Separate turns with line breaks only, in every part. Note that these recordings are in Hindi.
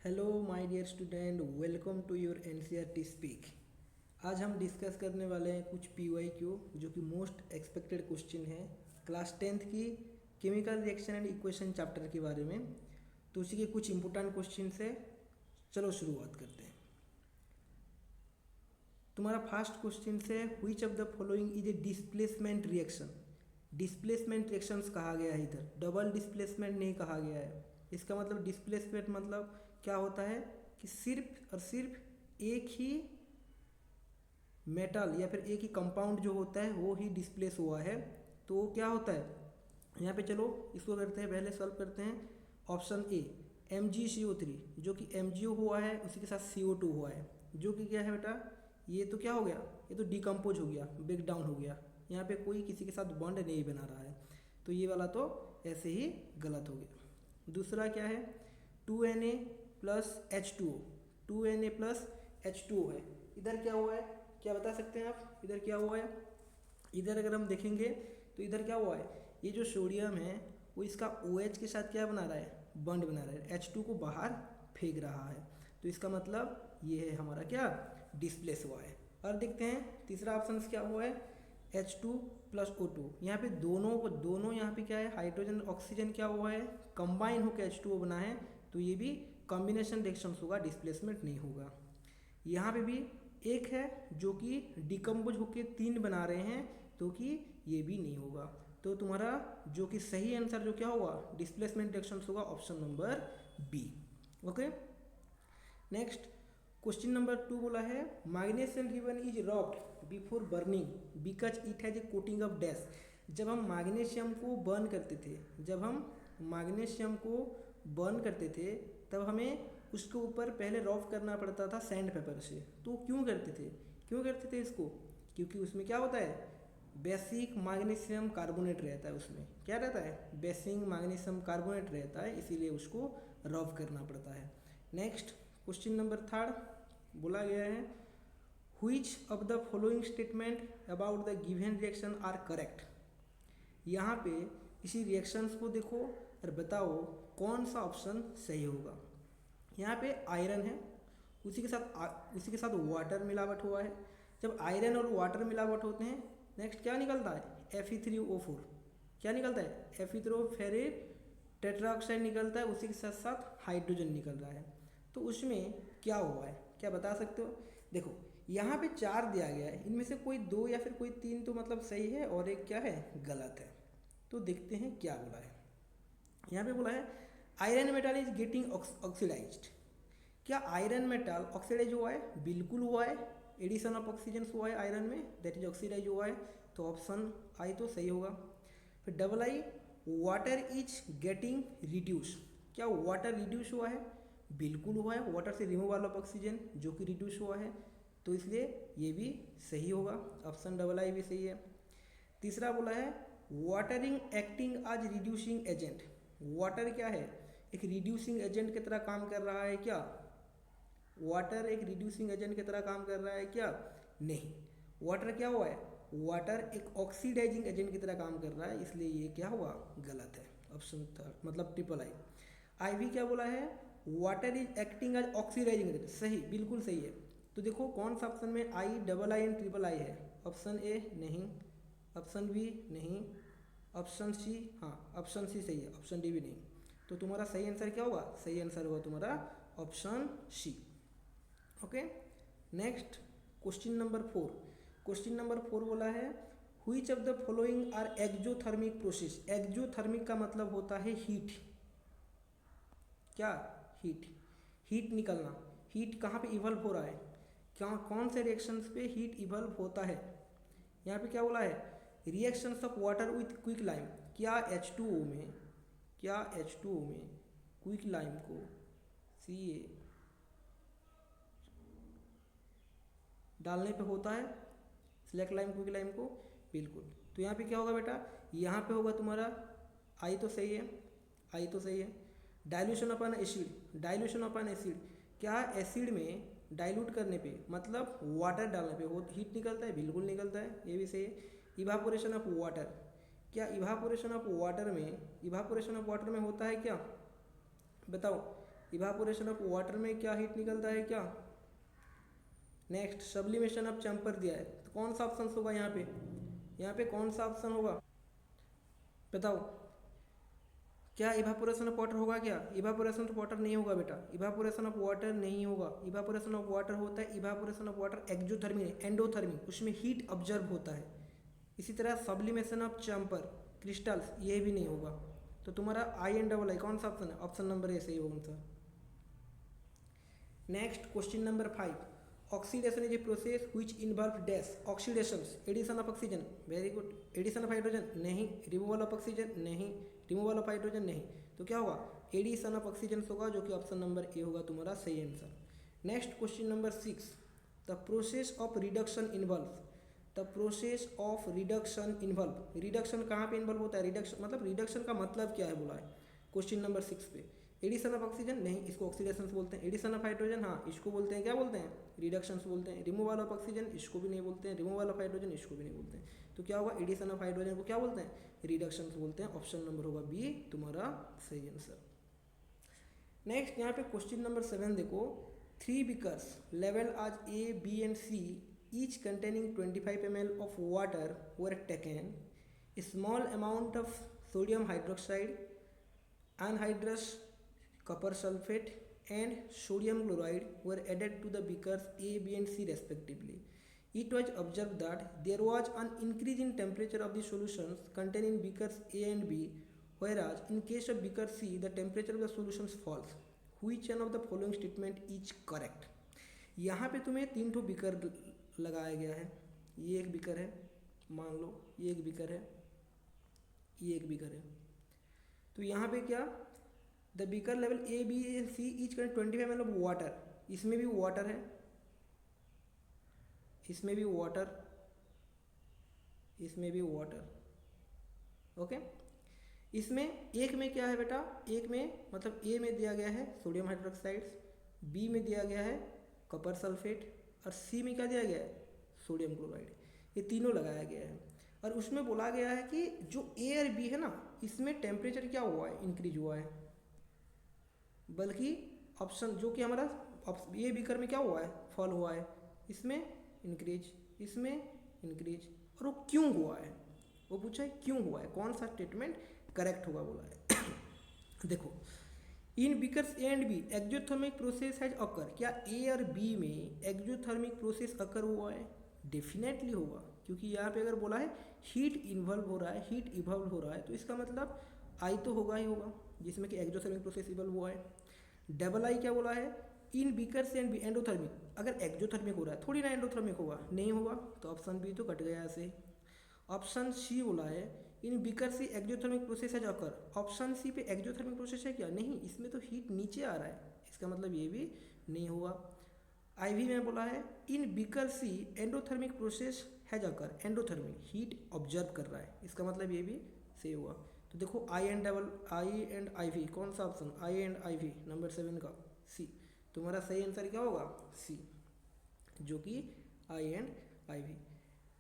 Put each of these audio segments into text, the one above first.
Hello my dear student, welcome to your NCERT speak. आज हम डिस्कस करने वाले हैं कुछ पीवाईक्यू जो कि मोस्ट एक्सपेक्टेड क्वेश्चन है क्लास 10th की chemical reaction and equation chapter के बारे में। तो उसी के कुछ इंपॉर्टेंट क्वेश्चन है। चलो शुरुआत करते हैं। तुम्हारा फर्स्ट क्वेश्चन है, which of the following is a displacement reaction. Displacement reactions कहा गया है, इधर डबल डिस्प्लेसमेंट नहीं कहा गया है। इसका मतलब डिस्प्लेसमेंट मतलब क्या होता है कि सिर्फ और सिर्फ एक ही मेटल या फिर एक ही कंपाउंड जो होता है वो ही डिस्प्लेस हुआ है। तो क्या होता है यहाँ पे, चलो इसको करते हैं, पहले सॉल्व करते हैं। ऑप्शन ए MgCO3 जो कि MgO हुआ है, उसी के साथ CO2 हुआ है, जो कि क्या है बेटा, ये तो क्या हो गया, ये तो डिकम्पोज हो गया, ब्रेक डाउन हो गया। यहाँ पे कोई किसी के साथ बॉन्ड नहीं बना रहा है, तो ये वाला तो ऐसे ही गलत हो गया। दूसरा क्या है, 2Na plus H2O, 2Na plus H2O है। इधर क्या हुआ है, क्या बता सकते हैं आप, इधर क्या हुआ है? इधर अगर हम देखेंगे तो इधर क्या हुआ है, ये जो सोडियम है वो इसका OH के साथ क्या बना रहा है, बॉन्ड बना रहा है, H2 को बाहर फेंक रहा है। तो इसका मतलब ये है हमारा क्या, डिस्प्लेस हुआ है। और देखते हैं तीसरा ऑप्शन क्या हुआ है, H2 प्लस O2। यहाँ पे दोनों यहाँ पे क्या है, हाइड्रोजन ऑक्सीजन क्या हुआ है, कंबाइन होकर H2O बना है। तो ये भी कॉम्बिनेशन रिएक्शंस होगा, डिस्प्लेसमेंट नहीं होगा। यहाँ पे भी एक है जो कि डिकम्पोज होकर 3 बना रहे हैं, तो कि ये भी नहीं होगा। तो तुम्हारा जो कि सही आंसर जो क्या होगा, डिस्प्लेसमेंट रिएक्शंस होगा, option number B. Okay, next question number 2 बोला है, magnesium given is robbed before burning because it has a coating of dash. जब हम मैग्नीशियम को बर्न करते थे, जब हम मैग्नीशियम को बर्न करते थे तब हमें उसके ऊपर पहले रॉफ करना पड़ता था सैंड पेपर से। तो क्यों करते थे इसको, क्योंकि उसमें क्या होता है, बेसिक मैग्नीशियम कार्बोनेट रहता है। उसमें क्या रहता है, बेसिक मैग्नीशियम कार्बोनेट रहता है, इसीलिए उसको रॉफ करना पड़ता है। नेक्स्ट क्वेश्चन नंबर 3 बोला गया है, which of the following statement about the given reaction are correct. यहाँ पे इसी रिएक्शंस को देखो और बताओ कौन सा ऑप्शन सही होगा। यहाँ पे आयरन है, उसी के साथ वाटर मिलावट हुआ है। जब आयरन और वाटर मिलावट होते हैं, नेक्स्ट क्या निकलता है, Fe3O4। क्या निकलता है, Fe3O फेरिक टेट्राऑक्साइड निकलता है, उसी के साथ साथ हाइड्रोजन निकल रहा है। तो उसमें क्या हुआ है, क्या बता सकते हो? देखो यहाँ पे 4 दिया गया है, इनमें से कोई 2 या फिर कोई 3 तो मतलब सही है और एक क्या है, गलत है। तो देखते हैं क्या बोला है। यहाँ पे बोला है iron metal is getting oxidized. क्या आयरन मेटल ऑक्सीडाइज हुआ है? बिल्कुल हुआ है, एडिशन ऑफ ऑक्सीजन हुआ है आयरन में, दैट इज ऑक्सीडाइज हुआ है। तो ऑप्शन आई तो सही होगा। फिर double I, water is getting reduce. क्या वाटर रिड्यूस हुआ है? बिल्कुल हुआ है, वाटर से रिमूवल ऑफ ऑक्सीजन जो कि रिड्यूस हुआ है, तो इसलिए ये भी सही होगा, ऑप्शन डबल आई भी सही है। तीसरा बोला है watering acting as reducing agent. Water क्या है, एक रिड्यूसिंग एजेंट की तरह काम कर रहा है क्या? वाटर एक रिड्यूसिंग एजेंट की तरह काम कर रहा है क्या? नहीं, वाटर क्या हुआ है, वाटर एक ऑक्सीडाइजिंग एजेंट की तरह काम कर रहा है, इसलिए ये क्या हुआ, गलत है, ऑप्शन थर्ड मतलब ट्रिपल आई। आई भी क्या बोला है, water is acting as oxidizing agent, सही, बिल्कुल सही है। तो देखो कौन सा ऑप्शन में I, double I and triple I है, ऑप्शन ए नहीं, ऑप्शन बी नहीं, ऑप्शन सी, हाँ ऑप्शन सी सही है, ऑप्शन डी भी नहीं। तो तुम्हारा सही आंसर क्या होगा, सही आंसर होगा तुम्हारा option C. Okay, next question number 4। Question number 4 बोला है which of the following are exothermic process. Exothermic का मतलब होता है हीट। क्या, हीट निकलना। हीट कहाँ पे इवल्व हो रहा है, क्या कौन से रिएक्शंस पे हीट इवल्व होता है? यहाँ पे क्या बोला है, reactions of water with quick lime. क्या H2O में क्विक लाइम को Ca डालने पे होता है, सिलेक्ट लाइम क्विक लाइम को, बिल्कुल। तो यहाँ पे क्या होगा बेटा, यहाँ पे होगा तुम्हारा आई तो सही है, डाइल्यूशन अपन एसिड। क्या एसिड में डाइल्यूट करने पे मतलब वाटर डालने पे वो हीट निकलता है? बिल्कुल निकलता है, ये भी सही है। इवापोरेशन ऑफ वाटर, क्या इवापोरेशन ऑफ वाटर में होता है क्या, बताओ? इवापोरेशन ऑफ वाटर में क्या हीट निकलता है क्या। नेक्स्ट सब्लिमेशन ऑफ चैम्पर दिया है, तो कौन सा ऑप्शन होगा यहाँ पे कौन सा ऑप्शन होगा बताओ। क्या इवापोरेशन ऑफ वाटर होगा क्या। इवापोरेशन ऑफ वाटर नहीं होगा बेटा, इवापोरेशन ऑफ वाटर नहीं होगा। इवापोरेशन ऑफ वाटर होता है evaporation of water exothermic endothermic, उसमें हीट ऑब्जर्व होता है। इसी तरह सब्लिमेशन ऑफ चैम्पर क्रिस्टल्स ये भी नहीं होगा। तो तुम्हारा IN कौन सा ऑप्शन है, ऑप्शन नंबर ए सही होगा sir. Next question number 5, oxidation is a process which involve dash oxidation, addition of oxygen, very good, addition of hydrogen नहीं, रिमूवल ऑफ ऑक्सीजन नहीं, रिमूवल ऑफ हाइड्रोजन नहीं, तो क्या होगा एडिशन ऑफ ऑक्सीजन होगा, जो कि ऑप्शन नंबर ए होगा तुम्हारा सही answer. Next question number 6, the process of reduction involve, the process of reduction involve, reduction कहाँ पे इन्वॉल्व होता है, रिडक्शन मतलब रिडक्शन का मतलब क्या है बोला है क्वेश्चन नंबर 6 पे। एडिशन ऑफ ऑक्सीजन नहीं, इसको ऑक्सीडेशन बोलते हैं। एडिशन ऑफ हाइड्रोजन हाँ, इसको बोलते हैं क्या बोलते हैं, रिडक्शन बोलते हैं। रिमूवल ऑफ ऑक्सीजन इसको भी नहीं बोलते हैं, रिमूवल ऑफ हाइड्रोजन इसको भी नहीं बोलते हैं। तो क्या होगा एडिशन ऑफ हाइड्रोजन को क्या बोलते हैं, रिडक्शन बोलते हैं। ऑप्शन नंबर होगा बी तुम्हारा सही आंसर। नेक्स्ट यहाँ पे क्वेश्चन नंबर 7 देखो, 3 बीकर्स लेवल आज A, B and C each containing 25 ml of water were taken. A small amount of sodium hydroxide, anhydrous copper sulfate and sodium chloride were added to the beakers A, B and C respectively. It was observed that there was an increase in temperature of the solutions contained in beakers A and B, whereas in case of beaker C the temperature of the solutions falls. Which one of the following statement is correct? यहाँ पे तुम्हें 3 ठो बीकर लगाया गया है, ये एक बीकर है, मान लो ये एक बीकर है, ये एक बीकर है। तो यहाँ पे क्या the beaker level A, B and C each current 25 ml of water, इसमें भी वाटर है, इसमें भी वाटर, इसमें भी वाटर, ओके। इसमें एक में क्या है बेटा, एक में मतलब A में दिया गया है सोडियम हाइड्रोक्साइड्स, B में दिया गया है कॉपर सल्फेट और C में क्या दिया गया है सोडियम क्लोराइड, ये तीनों लगाया गया है। और उसमें बोला गया है कि जो A और B है ना, इसमें टेम्परेचर क्या हुआ है, इंक्रीज हुआ है, बल्कि ऑप्शन जो कि हमारा ये बीकर में क्या हुआ है, फॉल हुआ है, इसमें इंक्रीज, इसमें इंक्रीज। और वो क्यों हुआ है, वो पूछा है क्यों हुआ है, कौन सा स्टेटमेंट करेक्ट होगा बोला है। देखो इन beakers A and B exothermic process has occur, क्या ए और बी में एक्जोथर्मिक प्रोसेस अकर हुआ है, डेफिनेटली होगा, क्योंकि यहाँ पे अगर बोला है हीट इन्वॉल्व हो रहा है, हीट इवॉल्व हो रहा है, तो इसका मतलब आई तो होगा ही होगा, जिसमें कि एक्जोथर्मिक प्रोसेस इवॉल्व हुआ है। डबल आई क्या बोला है, इन बीकर्स एंड बी एंडोथर्मिक, अगर एक्जोथर्मिक हो रहा है थोड़ी ना एंडोथर्मिक होगा, नहीं होगा, तो ऑप्शन बी तो कट गया ऐसे। ऑप्शन सी बोला है इन बीकर से एक्जोथर्मिक प्रोसेस है जाकर, ऑप्शन सी पे एक्जोथर्मिक प्रोसेस है क्या, नहीं, इसमें तो हीट नीचे आ रहा है, इसका मतलब ये भी नहीं होगा। IV में बोला है in beaker C endothermic process है जाकर, एंडोथर्मिक हीट ऑब्जर्व कर रहा है, इसका मतलब ये भी सही हुआ। तो देखो I एंड IV कौन सा option, I and IV number 7 का सी, तुम्हारा सही आंसर क्या होगा सी, जो कि I and IV।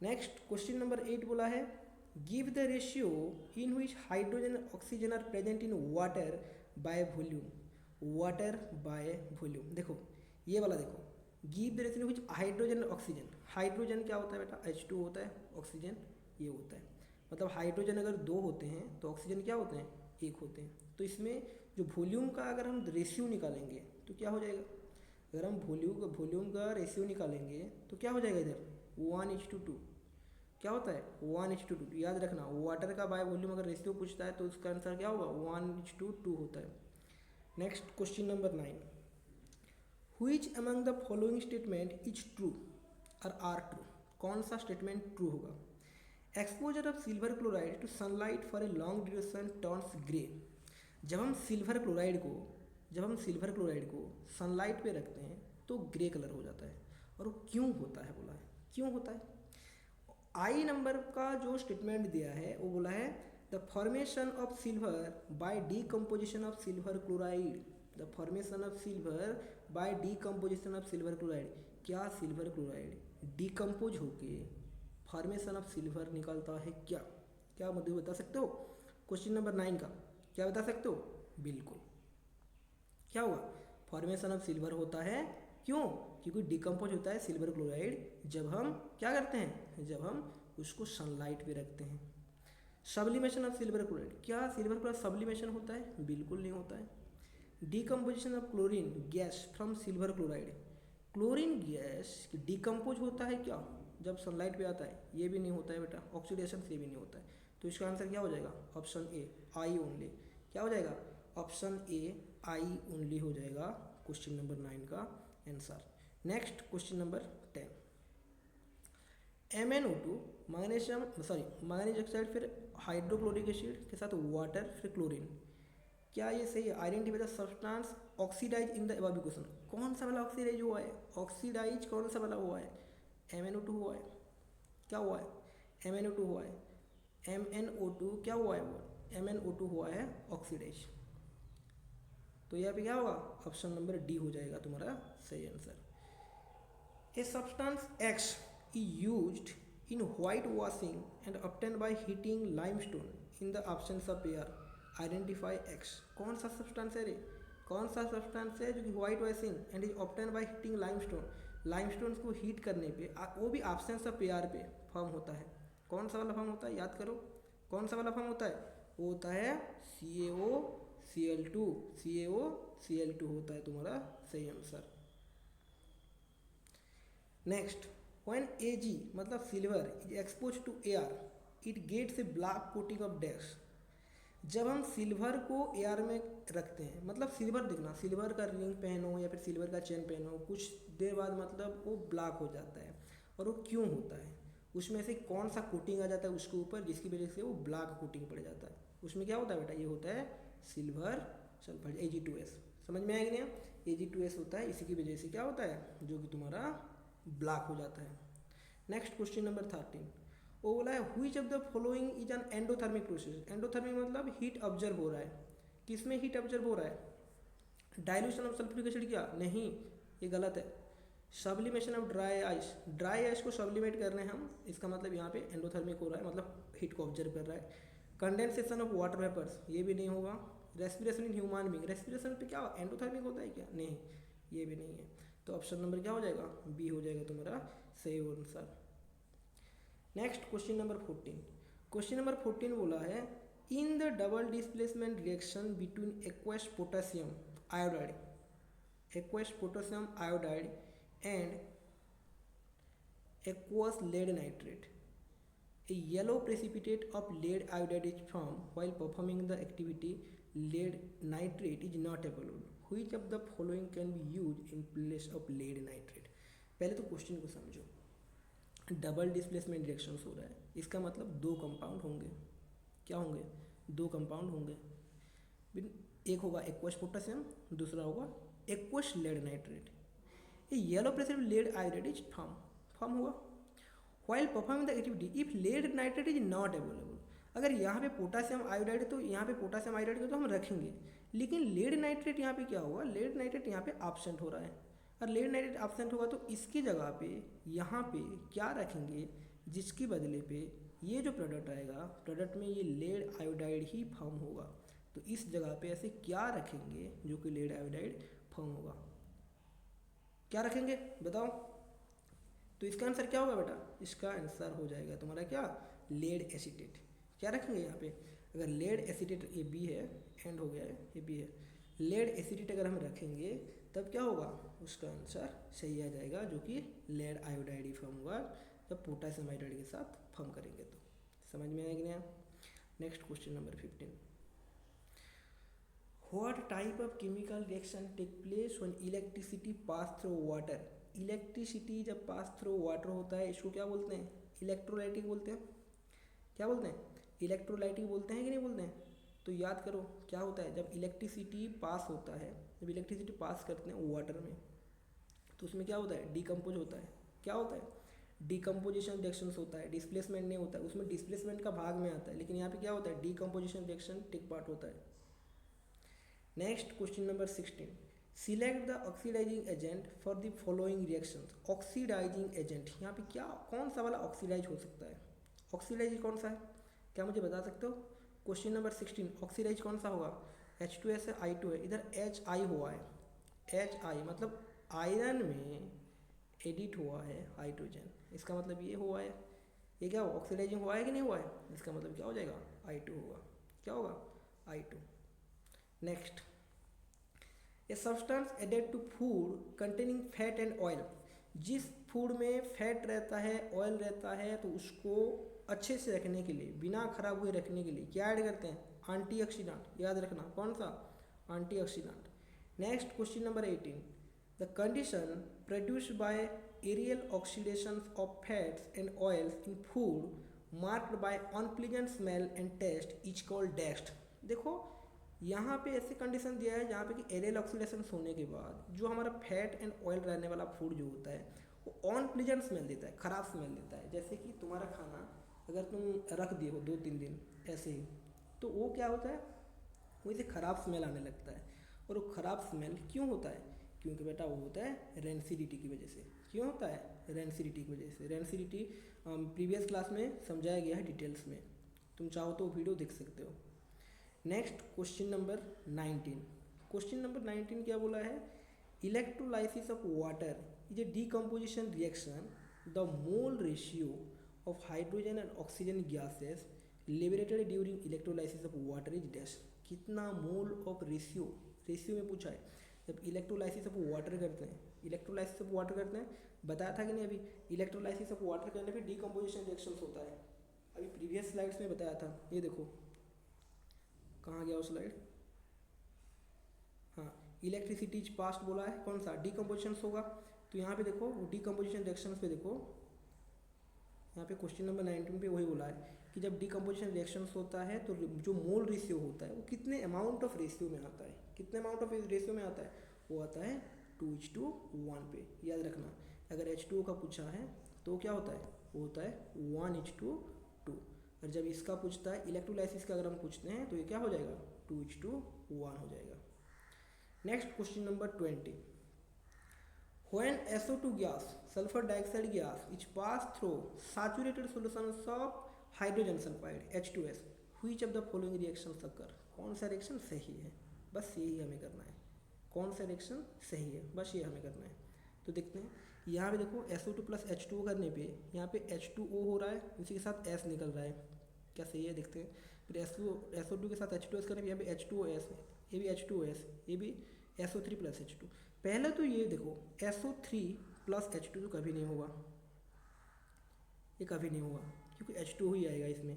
Next question number 8 बोला है give the ratio in which hydrogen and oxygen are present in water by volume, water by volume. देखो ये वाला देखो, give the ratio which hydrogen and oxygen, hydrogen क्या होता है बेटा H2 होता है, ऑक्सीजन ये होता है, मतलब हाइड्रोजन अगर 2 होते हैं तो ऑक्सीजन क्या होते हैं 1 होते हैं। तो इसमें जो वॉल्यूम का अगर हम रेशियो निकालेंगे तो क्या हो जाएगा, अगर हम वॉल्यूम का रेशियो निकालेंगे तो क्या हो जाएगा, इधर 1:2 क्या होता है 1:2, याद रखना वाटर का बाय वॉल्यूम अगर रेशियो पूछता है तो उसका आंसर क्या होगा 1:2 होता है। Next question number 9, which among the following statement is true और आर ट्रू, कौन सा स्टेटमेंट ट्रू होगा। Exposure of silver chloride to sunlight for a long duration turns grey, जब हम सिल्वर क्लोराइड को सनलाइट पे रखते हैं तो ग्रे कलर हो जाता है, और वो क्यों होता है बोला है, क्यों होता है। आई नंबर का जो स्टेटमेंट दिया है वो बोला है the formation of silver by decomposition of silver chloride, the formation of silver by decomposition of silver chloride, क्या सिल्वर क्लोराइड डीकम्पोज होके फॉर्मेशन ऑफ सिल्वर निकलता है क्या, क्या मधु बता सकते हो। क्वेश्चन नंबर 9 का क्या बता सकते हो, बिल्कुल क्या हुआ, फॉर्मेशन ऑफ सिल्वर होता है। क्यों? क्योंकि डिकम्पोज होता है सिल्वर क्लोराइड जब हम क्या करते हैं, जब हम उसको सनलाइट पे रखते हैं। सब्लिमेशन ऑफ सिल्वर क्लोराइड, क्या सिल्वर क्लोराइड सब्लिमेशन होता है? बिल्कुल नहीं होता है। Decomposition of chlorine gas from silver chloride, chlorine gas decompose होता है क्या जब सनलाइट पे आता है? ये भी नहीं होता है बेटा, ऑक्सीडेशन से भी नहीं होता है। तो इसका आंसर क्या हो जाएगा? Option A I only. क्या हो जाएगा? ऑप्शन ए आई ओनली हो जाएगा क्वेश्चन नंबर 9 का answer. Next question number 10, MnO2 magnesium manganese oxide फिर हाइड्रोक्लोरिक एसिड के साथ वाटर फिर क्लोरीन, क्या ये सही है? Identify the substance oxidize in the above equation, कौन सा वाला ऑक्सीडाइज हुआ है? ऑक्सीडाइज कौन सा वाला हुआ है? MnO2 हुआ है। क्या हुआ है? MnO2 हुआ है। MnO2 क्या हुआ है? वो MnO2 हुआ है ऑक्सीडाइज। तो यहाँ पे क्या होगा? ऑप्शन नंबर डी हो जाएगा तुम्हारा सही answer. A substance X is used in whitewashing and obtained by heating limestone in the absence of air. Identify X. कौन सा सब्सटेंस है रे? कौन सा सब्सटेंस है जो कि white washing and is obtain by heating limestone, limestone को हीट करने पे वो भी एब्सेंस ऑफ एयर पे फॉर्म होता है। कौन सा वाला फॉर्म होता है? याद करो, कौन सा वाला फॉर्म होता है? वो होता है CaOCl2, CaOCl2 होता है तुम्हारा सही आंसर। नेक्स्ट, व्हेन Ag मतलब silver is expose to air it gets a black coating of dash, जब हम सिल्वर को एयर में रखते हैं, मतलब सिल्वर देखना, सिल्वर का रिंग पहनो या फिर सिल्वर का चेन पहनो, कुछ देर बाद मतलब वो ब्लैक हो जाता है। और वो क्यों होता है? उसमें से कौन सा कोटिंग आ जाता है उसके ऊपर जिसकी वजह से वो ब्लैक कोटिंग पड़ जाता है? उसमें क्या होता है बेटा? ये होता है सिल्वर सल्फाइड Ag2S। समझ में आएगा नहीं? Ag2S होता है, इसी की वजह से क्या होता है जो कि तुम्हारा ब्लैक हो जाता है। नेक्स्ट क्वेश्चन नंबर 13, वो बोला है which of the following is an endothermic process. Endothermic मतलब हीट ऑब्जर्व हो रहा है। किसमें हीट ऑब्जर्व हो रहा है? डाइल्यूशन ऑफ सल्फ्यूरिक एसिड, क्या? नहीं, ये गलत है। Sublimation of dry ice, dry ice को सब्लिमेट कर रहे हैं हम, इसका मतलब यहाँ पे एंडोथर्मिक हो रहा है, मतलब हीट को ऑब्जर्व कर रहा है। कंडेंसेशन ऑफ वाटर वेपर्स, ये भी नहीं होगा। Respiration in human being, respiration पे क्या एंडोथर्मिक होता है क्या? नहीं, ये भी नहीं है। तो ऑप्शन नंबर क्या हो जाएगा? बी हो जाएगा तुम्हारा सही answer. Next question number 14, question number 14 बोला है in the double displacement reaction between aqueous potassium iodide, aqueous potassium iodide and aqueous lead nitrate, a yellow precipitate of lead iodide is formed while performing the activity lead nitrate is not available. Which of the following can be used in place of lead nitrate? पहले तो क्वेश्चन को समझो। डबल डिस्प्लेसमेंट रिएक्शंस हो रहा है, इसका मतलब दो कंपाउंड होंगे। क्या होंगे? दो कंपाउंड होंगे। एक होगा एक्वस पोटेशियम, दूसरा होगा एक्वस लेड नाइट्रेट। ये yellow precipitate lead iodide is form हुआ while performing the activity if lead nitrate is not available. अगर यहाँ पे पोटेशियम आयोडाइड है तो यहाँ पे पोटेशियम आयोडाइड को तो हम रखेंगे, लेकिन लेड नाइट्रेट यहाँ पे क्या होगा? लेड नाइट्रेट यहाँ पे एब्सेंट हो रहा है। और लेड नाइट्रेट एब्सेंट होगा तो इसकी जगह पे यहाँ पे क्या रखेंगे, जिसकी बदले पे ये जो प्रोडक्ट आएगा, प्रोडक्ट में ये लेड आयोडाइड ही फॉर्म होगा। तो इस जगह पे ऐसे क्या रखेंगे जो कि लेड आयोडाइड फॉर्म होगा? क्या रखेंगे बताओ? तो इसका आंसर क्या होगा बेटा? इसका आंसर हो जाएगा तुम्हारा क्या? Lead acetate. क्या रखेंगे यहाँ पे? अगर लेड एसीटेट, ये बी है, एंड हो गया है, ये बी है, लेड एसीटेट अगर हम रखेंगे तब क्या होगा? उसका आंसर सही आ जाएगा जो कि लेड आयोडाइड ही फॉर्म होगा जब पोटेशियम आयोडाइड के साथ फॉर्म करेंगे। तो समझ में आएगा नहीं? Next question number 15, what type of chemical reaction take place when electricity pass through water. Electricity जब पास थ्रू वाटर होता है इसको क्या बोलते हैं? इलेक्ट्रोलाइटिक बोलते हैं। क्या बोलते हैं? इलेक्ट्रोलाइटिक बोलते हैं कि नहीं बोलते हैं? तो याद करो क्या होता है जब इलेक्ट्रिसिटी पास होता है, जब इलेक्ट्रिसिटी पास करते हैं वाटर में तो उसमें क्या होता है? डिकम्पोज होता है। क्या होता है? डिकम्पोजिशन रिएक्शंस होता है, डिस्प्लेसमेंट नहीं होता है। उसमें डिस्प्लेसमेंट का भाग में आता है, लेकिन यहाँ पे क्या होता है? डिकम्पोजिशन रिएक्शन टेक पार्ट होता है। Next question number 16, select the oxidizing agent for the following reactions. Oxidizing agent यहाँ पे क्या, कौन सा वाला ऑक्सीडाइज हो सकता है? ऑक्सीडाइज कौन सा है? क्या मुझे बता सकते हो? क्वेश्चन नंबर 16, ऑक्सीडाइज कौन सा होगा? H2S है, I2 है, इधर HI हुआ है, HI मतलब आयरन में एडिट हुआ है हाइड्रोजन, इसका मतलब ये हुआ है, ये क्या हुआ, ऑक्सीडाइजिंग हुआ है कि नहीं हुआ है, इसका मतलब क्या हो जाएगा, I2 होगा, क्या होगा, I2। Next, a substance added to food containing fat and oil, जिस फूड में फैट रहता है, ऑयल रहता है, तो उसको अच्छे से रखने के लिए, बिना खराब हुए रखने के लिए क्या ऐड करते हैं, एंटीऑक्सीडेंट, याद रखना कौन सा, antioxidant. Next question number 18, the condition produced by aerial oxidation of fats and oils in food marked by unpleasant smell and taste is called dashed. देखो यहाँ पे ऐसे कंडीशन दिया है जहाँ पे कि एरियल ऑक्सीडेशन होने के बाद जो हमारा फैट एंड ऑयल रहने वाला फूड जो होता है वो अनप्लीजेंट स्मेल देता है, खराब स्मेल देता है। जैसे कि तुम्हारा खाना अगर तुम रख दिए हो 2-3 दिन ऐसे ही, तो वो क्या होता है, वो इसे ख़राब स्मेल आने लगता है। और वो ख़राब स्मेल क्यों होता है, क्योंकि बेटा वो होता है रेंसिडिटी की वजह से। क्यों होता है, रेंसिडिटी की वजह से। रेंसिडिटी प्रीवियस क्लास में समझाया गया है डिटेल्स में, तुम चाहो तो वीडियो देख सकते हो। Next question number 19, question number 19 क्या बोला है, electrolysis of water is a decomposition reaction, the mole ratio of hydrogen and oxygen gases liberated during electrolysis of water is dash. कितना मोल ऑफ रेशियो, रेशियो में पूछा है। जब इलेक्ट्रोलाइसिस ऑफ वाटर करते हैं, इलेक्ट्रोलाइसिस ऑफ वाटर करते हैं, बताया था कि नहीं अभी, इलेक्ट्रोलाइसिस ऑफ वाटर करने पे डीकम्पोजिशन रिएक्शंस होता है, अभी प्रीवियस स्लाइड्स में बताया था। ये देखो कहाँ गया वो स्लाइड, हाँ, इलेक्ट्रिसिटी पास्ट बोला है, कौन सा, डीकम्पोजिशन होगा। तो यहाँ पे देखो डीकम्पोजिशन रिएक्शंस पे देखो, यहाँ पे क्वेश्चन नंबर 19 पे वही बोला है कि जब डीकम्पोजिशन रिएक्शंस होता है तो जो मोल रेशियो होता है वो कितने अमाउंट ऑफ रेशियो में आता है, कितने अमाउंट ऑफ रेशियो में आता है, वो आता है 2:1 पे। याद रखना, अगर H2O का पूछा है तो क्या होता है, वो होता है 1:2। और जब इसका पूछता है इलेक्ट्रोलाइसिस का अगर हम पूछते हैं तो ये क्या हो जाएगा, 2:1 हो जाएगा। Next question number 20, when SO2 gas, sulfur dioxide gas, is passed through saturated solutions of hydrogen sulfide H2S, which of the following reactions occur। कौन सा रिएक्शन सही है, बस यही हमें करना है, कौन सा रिएक्शन सही है, बस ये हमें करना है। तो देखते हैं यहाँ पे देखो SO2 प्लस H2O करने पे यहाँ पे H2O हो रहा है, इसी के साथ S निकल रहा है, क्या सही है देखते हैं। फिर SO2 के साथ H2S करने पे यहाँ पे H2OS, ये भी H2OS, ये भी SO3 प्लस H2। पहले तो ये देखो SO3 प्लस H2 तो कभी नहीं होगा, ये कभी नहीं होगा क्योंकि H2 ही आएगा इसमें।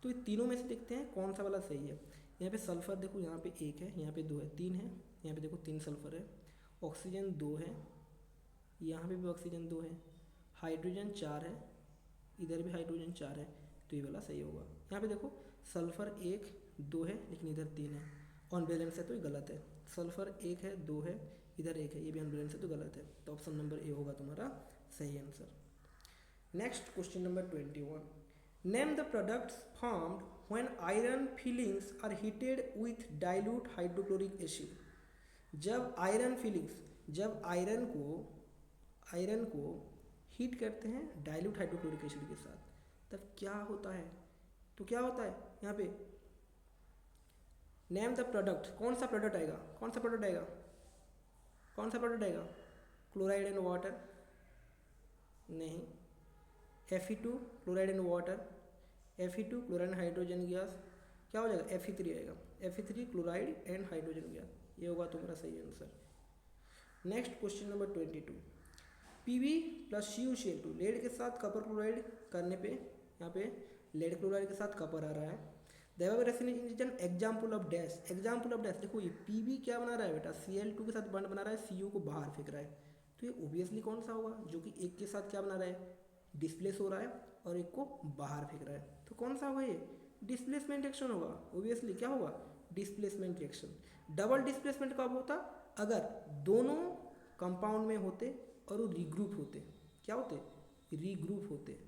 तो ये तीनों में से देखते हैं कौन सा वाला सही है। यहाँ पे सल्फर देखो, यहाँ पे 1 है, यहाँ पे 2 है, 3 है, यहाँ पे देखो 3 सल्फर है, ऑक्सीजन 2 है, यहाँ पे भी ऑक्सीजन 2 है, हाइड्रोजन 4 है, इधर भी हाइड्रोजन 4 है, तो ये वाला सही होगा। यहाँ पे देखो सल्फर 1 2 है लेकिन इधर 3 है, ऑन बैलेंस है तो ये गलत है। सल्फर 1 है 2 है, इधर 1 है, ये भी अनबैलेंस है तो गलत है, तो ऑप्शन नंबर ए होगा तुम्हारा सही answer. Next question number 21, name the products formed when iron filings are heated with dilute hydrochloric acid. जब आयरन फिलिंग्स, जब आयरन को हीट करते हैं डाइल्यूट हाइड्रोक्लोरिक एसिड के साथ, तब क्या होता है, तो क्या होता है यहाँ पे, नेम द प्रोडक्ट, कौन सा प्रोडक्ट आएगा, कौन सा प्रोडक्ट आएगा, कौन सा प्रोडक्ट आएगा, क्लोराइड एंड वाटर, नहीं, Fe2 chloride and water, Fe2 chloride and hydrogen gas, क्या हो जाएगा, Fe3 आएगा, Fe3 chloride and hydrogen gas, ये होगा तुम्हारा सही answer. Next question number 22, Pb plus CuCl2 lead के साथ कपर क्लोराइड करने पे, यहाँ पे लेड क्लोराइड के साथ कपर आ रहा है, example of dash, example of dash. देखो ये Pb क्या बना रहा है बेटा, Cl2 के साथ बॉन्ड बना रहा है, Cu को बाहर फेंक रहा है, तो ये ओबियसली कौन सा होगा, जो कि एक के साथ क्या बना रहा है, डिस्प्लेस हो रहा है और एक को बाहर फेंक रहा है, तो कौन सा होगा ये, डिस्प्लेसमेंट रिएक्शन होगा, ओबियसली क्या होगा, डिस्प्लेसमेंट रिएक्शन। डबल डिस्प्लेसमेंट कब होता, अगर दोनों कंपाउंड में होते और वो रीग्रुप होते, क्या होते, रीग्रुप होते,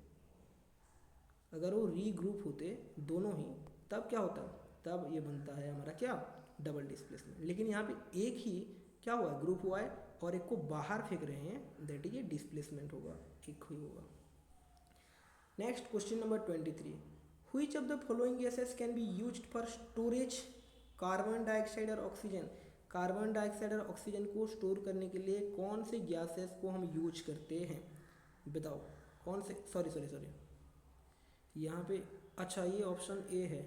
अगर वो रीग्रुप होते दोनों ही, तब क्या होता, तब ये बनता है हमारा क्या, डबल डिस्प्लेसमेंट। लेकिन यहाँ पे एक ही क्या हुआ है, ग्रुप हुआ है और एक को बाहर फेंक रहे हैं, दैट इज ये डिस्प्लेसमेंट होगा, एक ही होगा। Next question number 23, which of the following gases can be used for storage carbon dioxide और ऑक्सीजन, कार्बन डाइऑक्साइड और ऑक्सीजन को स्टोर करने के लिए कौन से गैसेस को हम यूज करते हैं, बताओ कौन से, सॉरी सॉरी सॉरी यहाँ पे, अच्छा ये ऑप्शन ए है,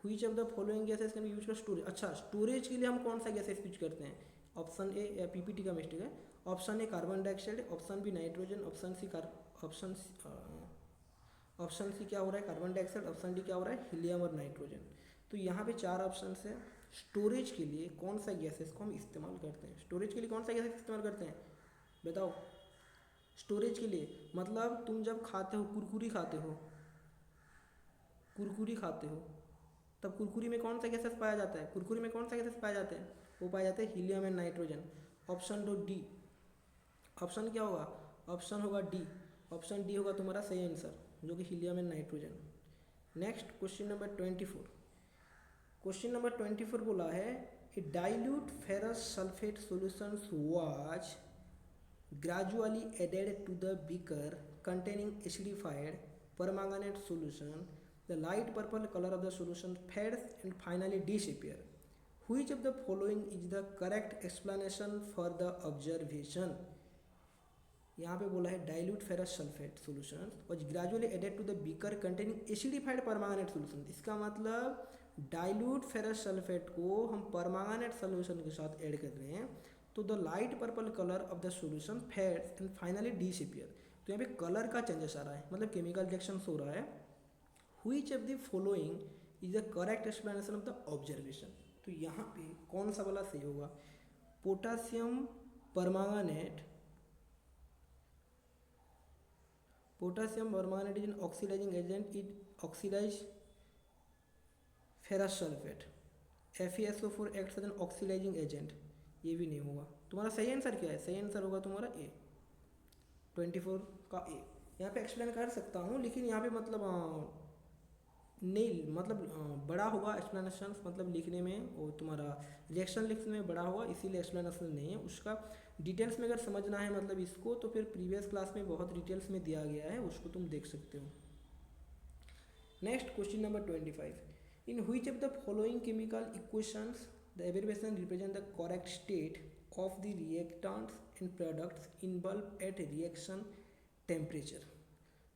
which of the following gases can be use for storage. अच्छा स्टोरेज के लिए हम कौन सा गैसेस यूज करते हैं, ऑप्शन ए, या पीपीटी का मिस्टेक है, option A carbon dioxide, option B nitrogen, option C क्या हो रहा है कार्बन डाइऑक्साइड, ऑप्शन डी क्या हो रहा है हीलियम और नाइट्रोजन। तो यहाँ पे 4 ऑप्शन है। स्टोरेज के लिए कौन सा गैसेस को हम इस्तेमाल करते हैं, स्टोरेज के लिए कौन सा गैसेस इस्तेमाल करते हैं बताओ। स्टोरेज के लिए मतलब तुम जब खाते हो, कुरकुरी खाते हो, कुरकुरी खाते हो, तब कुरकुरी में कौन सा गैसेस पाया जाता है, कुरकुरी में कौन सा गैसेस पाया जाते हैं, वो पाए जाते हैं हीलियम एंड नाइट्रोजन। ऑप्शन दो डी, ऑप्शन क्या होगा, ऑप्शन होगा डी, ऑप्शन डी होगा तुम्हारा सही आंसर, जो कि helium and nitrogen. Next question number 24, question number 24 बोला है a dilute ferrous sulphate solution was gradually added to the beaker containing acidified permanganate solution. The light purple color of the solution fades and finally disappear. Which of the following is the correct explanation for the observation? यहाँ पे बोला है डाइल्यूट फेरस सल्फेट सोल्यूशन और gradually added to the beaker containing acidified permanganate solution. इसका मतलब डाइल्यूट फेरस सल्फेट को हम परमांगनेट सोल्यूशन के साथ ऐड कर रहे हैं, तो the light purple colour of the solution fades and finally disappear. तो यहाँ पे कलर का चेंजेस आ रहा है, मतलब केमिकल रिएक्शन हो रहा है। Which of the following is the correct explanation of the observation. तो यहाँ पे कौन सा वाला सही होगा, potassium permanganate, potassium permanganate is an oxidising agent, it oxidise ferrous sulphate, FeSO4 acts as an oxidising agent, ये भी नहीं होगा। तुम्हारा सही आंसर क्या है, सही आंसर होगा तुम्हारा ए, 24 का ए। यहाँ पे एक्सप्लेन कर सकता हूँ लेकिन यहाँ पे मतलब नहीं, मतलब बड़ा होगा एक्सप्लेनेशन, मतलब लिखने में और तुम्हारा रिएक्शन लिखने में बड़ा होगा, इसीलिए एक्सप्लेनेशन नहीं है। उसका डिटेल्स में अगर समझना है मतलब इसको, तो फिर प्रीवियस क्लास में बहुत डिटेल्स में दिया गया है, उसको तुम देख सकते हो। Next question number 25, in which of the following chemical equations the abbreviation represent the correct state of the reactants and products involved at reaction temperature।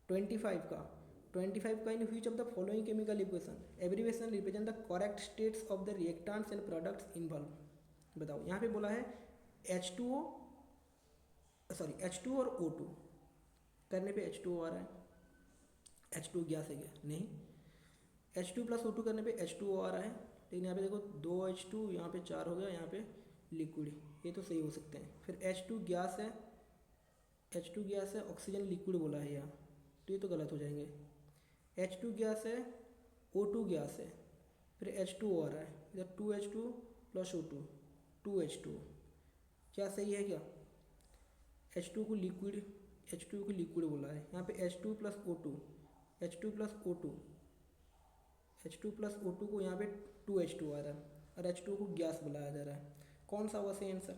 25 का in which of the following chemical equation abbreviation represent the correct states of the reactants and products involved, बताओ। यहाँ पे बोला है H2O और O2 करने पे H2O आ रहा है, H2 गैस है क्या, नहीं, H2 प्लस O2 करने पे H2O आ रहा है, लेकिन यहाँ पे देखो 2H2, यहाँ पे 4 हो गया, यहाँ पे लिक्विड, ये तो सही हो सकते हैं। फिर H2 गैस है, H2 गैस है, ऑक्सीजन लिक्विड बोला है यहाँ, तो ये तो गलत हो जाएंगे। H2 गैस है, O2 गैस है, फिर H2O आ रहा है, इधर 2H2 प्लस O2 2H2, क्या सही है क्या, H2 को लिक्विड बोला है, यहाँ पे H2 प्लस O2 को यहाँ पे 2H2 आ रहा है और H2 को गैस बुलाया जा रहा है, कौन सा हुआ सही आंसर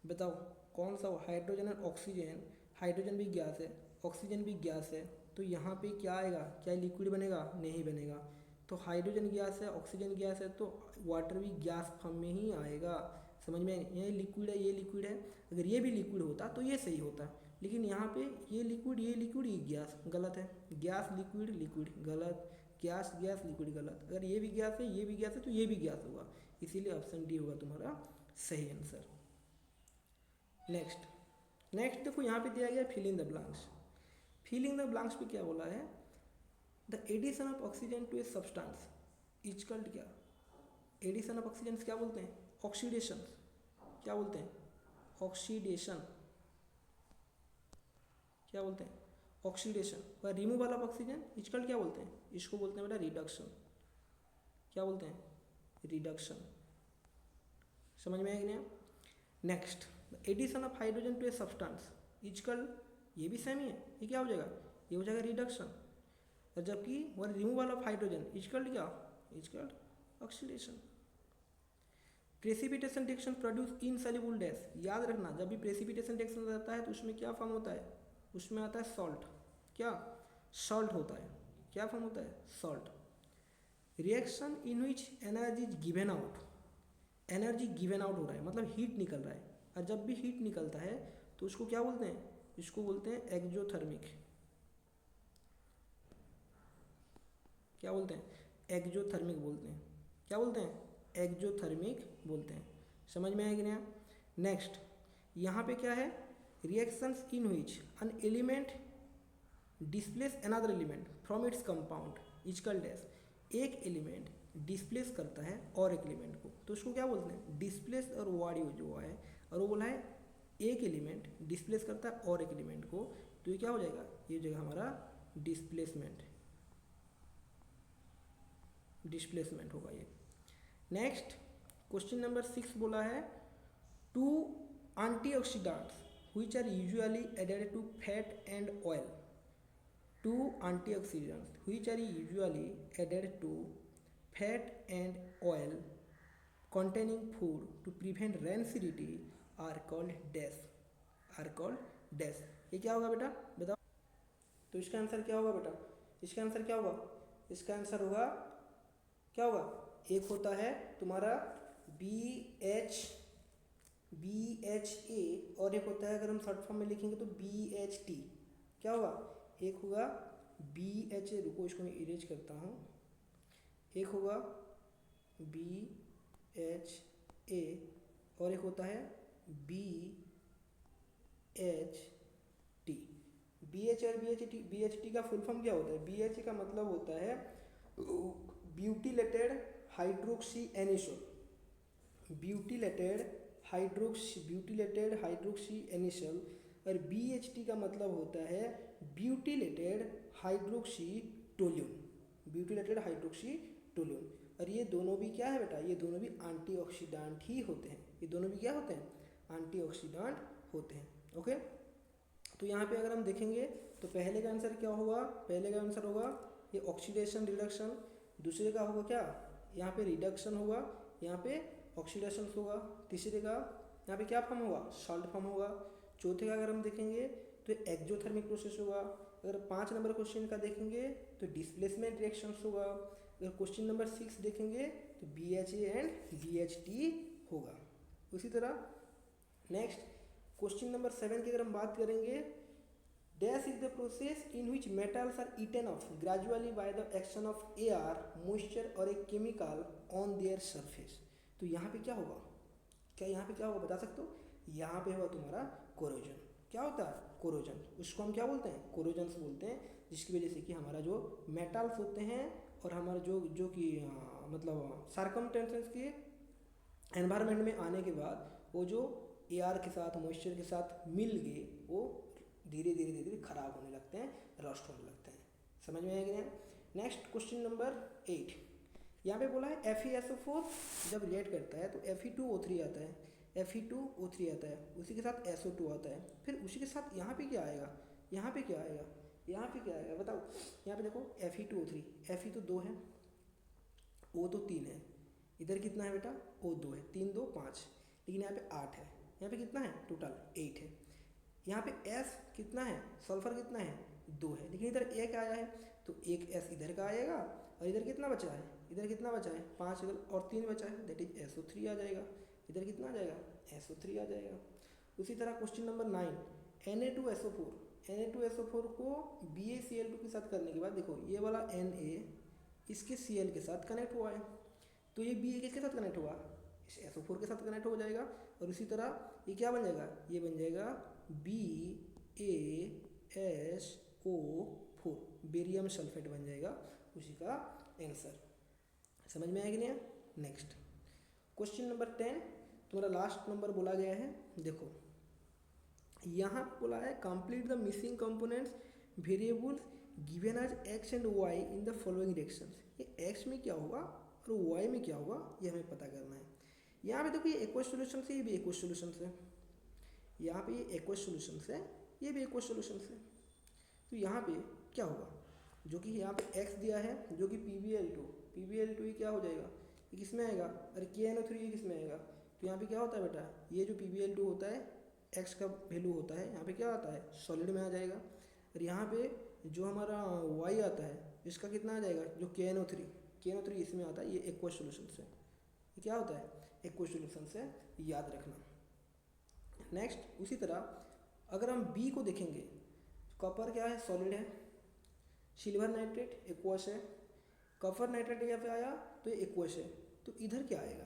बताओ, कौन सा हुआ। हाइड्रोजन और ऑक्सीजन, हाइड्रोजन भी गैस है, ऑक्सीजन भी गैस है, तो यहाँ पे क्या आएगा, क्या लिक्विड बनेगा, नहीं बनेगा। तो हाइड्रोजन गैस है, ऑक्सीजन गैस है, तो वाटर भी गैस फॉर्म में ही आएगा, समझ में। ये लिक्विड है, ये लिक्विड है, अगर ये भी लिक्विड होता तो ये सही होता, लेकिन यहाँ पे ये लिक्विड ये गैस, गलत है। गैस लिक्विड गलत, गैस लिक्विड गलत, अगर ये भी गैस है, ये भी गैस है, तो ये भी गैस होगा, इसीलिए ऑप्शन डी होगा तुम्हारा सही आंसर। नेक्स्ट देखो यहाँ पे दिया गया fill in the blanks. Fill in the blanks पे क्या बोला है, the addition of oxygen to a substance is called क्या, एडिशन ऑफ ऑक्सीजन क्या बोलते हैं, ऑक्सीडेशन, क्या बोलते हैं, ऑक्सीडेशन, क्या बोलते हैं, ऑक्सीडेशन। और removal of oxygen is called क्या बोलते हैं, इसको बोलते हैं बेटा रिडक्शन, क्या बोलते हैं, रिडक्शन, समझ में आया कि नहीं। नेक्स्ट, addition of hydrogen to a substance is called, ये भी सेम ही है, ये क्या हो जाएगा, ये हो जाएगा रिडक्शन, और जबकि वो removal of hydrogen is called क्या, is called oxidation. Precipitation reaction produce insoluble dash, याद रखना जब भी प्रेसिपिटेशन रिएक्शन रहता है तो उसमें क्या फॉर्म होता है, उसमें आता है सॉल्ट, क्या सॉल्ट होता है, क्या फॉर्म होता है, salt. Reaction in which energy is given out, energy given out हो रहा है, मतलब हीट निकल रहा है। और जब भी हीट निकलता है तो उसको क्या बोलते हैं, इसको बोलते हैं एक्जोथर्मिक। क्या बोलते हैं, एक्जोथर्मिक बोलते हैं। क्या बोलते हैं, एक्जोथर्मिक बोलते हैं। समझ में आया कि नहीं? नेक्स्ट यहाँ पे क्या है, reactions in which an element displace another element from its compound is called as. एक एलिमेंट डिस्प्लेस करता है और एक एलिमेंट को, तो उसको क्या बोलते हैं, डिस्प्लेस। और वर्ड यूज हुआ है और वो बोला है एक एलिमेंट डिस्प्लेस करता है और एक एलिमेंट को, तो ये क्या हो जाएगा, ये हो जाएगा हमारा डिस्प्लेसमेंट। डिस्प्लेसमेंट होगा ये। नेक्स्ट क्वेश्चन नंबर 6 बोला है two antioxidants which are usually added to fat and oil. Two antioxidants which are usually added to fat and oil containing food to prevent rancidity are called dash. Are called dash. ये क्या होगा बेटा, बताओ। तो इसका आंसर क्या होगा बेटा, इसका आंसर क्या होगा, इसका आंसर होगा क्या होगा, एक होता है तुम्हारा BHA और एक होता है, अगर हम शॉर्ट फॉर्म में लिखेंगे तो BHT। क्या होगा, एक होगा BHA, रुको इसको मैं इरेज करता हूँ, एक होगा BHA और एक होता है BHT। BH और BHT का फुल फॉर्म क्या होता है, BHA का मतलब होता है butylated hydroxy anisole. Butylated hydroxy anisole. और BHT का मतलब होता है butylated hydroxy toluene. Butylated hydroxy toluene. और ये दोनों भी क्या है बेटा, ये दोनों भी एंटीऑक्सीडेंट ही होते हैं। ये दोनों भी क्या होते हैं, एंटीऑक्सीडेंट होते हैं। ओके, तो यहाँ पे अगर हम देखेंगे तो पहले का आंसर क्या होगा, पहले का आंसर होगा ये ऑक्सीडेशन रिडक्शन। दूसरे का होगा क्या, यहाँ पे रिडक्शन होगा, यहाँ पे ऑक्सीडेशन होगा। तीसरे का यहाँ पे क्या फॉर्म होगा, सॉल्ट फॉर्म होगा। चौथे का अगर हम देखेंगे तो एक्जोथर्मिक प्रोसेस होगा। अगर 5 नंबर क्वेश्चन का देखेंगे तो डिस्प्लेसमेंट रिएक्शंस होगा। अगर क्वेश्चन नंबर 6 देखेंगे तो BHA एंड BHT होगा। उसी तरह नेक्स्ट क्वेश्चन नंबर 7 की अगर हम बात करेंगे, dash is the process in which metals are eaten off gradually by the action of air, moisture और a chemical on their surface. तो यहाँ पे क्या होगा, क्या यहाँ पे क्या होगा बता सकते हो, यहाँ पे होगा तुम्हारा कोरोजन। क्या होता है, कोरोजन। उसको हम क्या बोलते हैं, कोरोजन्स बोलते हैं, जिसकी वजह से कि हमारा जो मेटल्स होते हैं और हमारा जो कि मतलब सर्कमस्टेंसेस के एनवायरनमेंट में आने के बाद वो जो एयर के साथ मॉइस्चर के साथ मिल गए वो धीरे धीरे खराब होने लगते हैं, रस्ट होने लगते हैं। समझ में आएगा। नेक्स्ट क्वेश्चन नंबर 8, यहाँ पे बोला है FeSO4 जब रिएक्ट करता है तो Fe2O3 आता है, Fe2O3 आता है, उसी के साथ SO2 आता है। फिर उसी के साथ यहाँ पे क्या आएगा, यहाँ पे क्या आएगा, यहाँ पे क्या आएगा बताओ। यहाँ पे देखो Fe2O3, Fe तो 2 है, O तो 3 है, इधर कितना है बेटा, O 2 है, 3 2 5, लेकिन यहाँ पे 8 है, यहाँ पे कितना है टोटल 8 है। यहाँ पे S कितना है, सल्फर कितना है 2 है, लेकिन इधर 1 आया है तो एक S इधर का आएगा और इधर कितना बचा है, इधर कितना बचा है 5 इधर और 3 बचा है, दैट इज SO3 आ जाएगा। इधर कितना आ जाएगा, SO3 आ जाएगा। उसी तरह क्वेश्चन नंबर 9, Na2SO4, Na2SO4 को BaCl2 के साथ करने के बाद देखो ये वाला Na इसके Cl के साथ कनेक्ट हुआ है, तो ये Ba किसके साथ कनेक्ट हुआ, इस SO4 के साथ कनेक्ट हो जाएगा। और इसी तरह ये क्या बन जाएगा, ये बन जाएगा BaSO4, बेरियम सल्फेट बन जाएगा उसी का आंसर। समझ में आएगा नहीं। नेक्स्ट क्वेश्चन नंबर 10 तुम्हारा लास्ट नंबर बोला गया है। देखो यहाँ बोला है complete the missing components variables given as x and y in the following directions. ये x में क्या होगा और y में क्या होगा ये हमें पता करना है। यहाँ पे देखो ये एक्वस सॉल्यूशन है, ये भी एक्वस सॉल्यूशन है, यहाँ पे ये एक्वस सॉल्यूशन है, ये भी एक्वस सॉल्यूशन है। तो यहाँ पे क्या होगा, जो कि यहाँ पे x दिया है जो कि PbL2 ये क्या हो जाएगा, ये किस में आएगा, अरे KNO3 ये किस में आएगा। तो यहाँ पे क्या होता है बेटा, ये जो PbL2 होता है x का वैल्यू होता है, यहाँ पे क्या आता है सॉलिड में आ जाएगा। और यहाँ पे जो हमारा y आता है इसका कितना आ जाएगा, जो KNO3 इसमें आता है, ये एक्वस सॉल्यूशन है। ये क्या होता है एक्वस सॉल्यूशन से, याद रखना। नेक्स्ट उसी तरह अगर हम बी को देखेंगे, कॉपर क्या है, सॉलिड है, सिल्वर नाइट्रेट एक्वस है, कॉपर नाइट्रेट यहाँ पे आया तो ये एक्वस है, तो इधर क्या आएगा,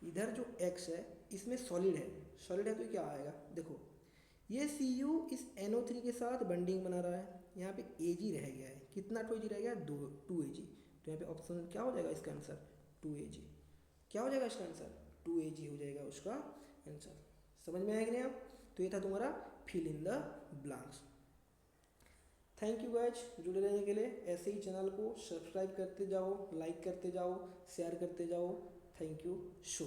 इधर जो एक्स है इसमें सॉलिड है, सॉलिड है तो क्या आएगा, देखो ये Cu इस NO3 के साथ बॉन्डिंग बना रहा है, यहाँ पे Ag रह गया है, कितना 2Ag रह गया, 2Ag, तो यहाँ पे ऑप्शन क्या हो जाएगा इसका आंसर, 2Ag। क्या हो जाएगा इसका आंसर, 2Ag हो जाएगा उसका आंसर। समझ में आया कि नहीं आप, तो ये था तुम्हारा fill in the blanks. Thank you guys जुड़े रहने के लिए, ऐसे ही चैनल को सब्सक्राइब करते जाओ, लाइक करते जाओ, शेयर करते जाओ। Thank you so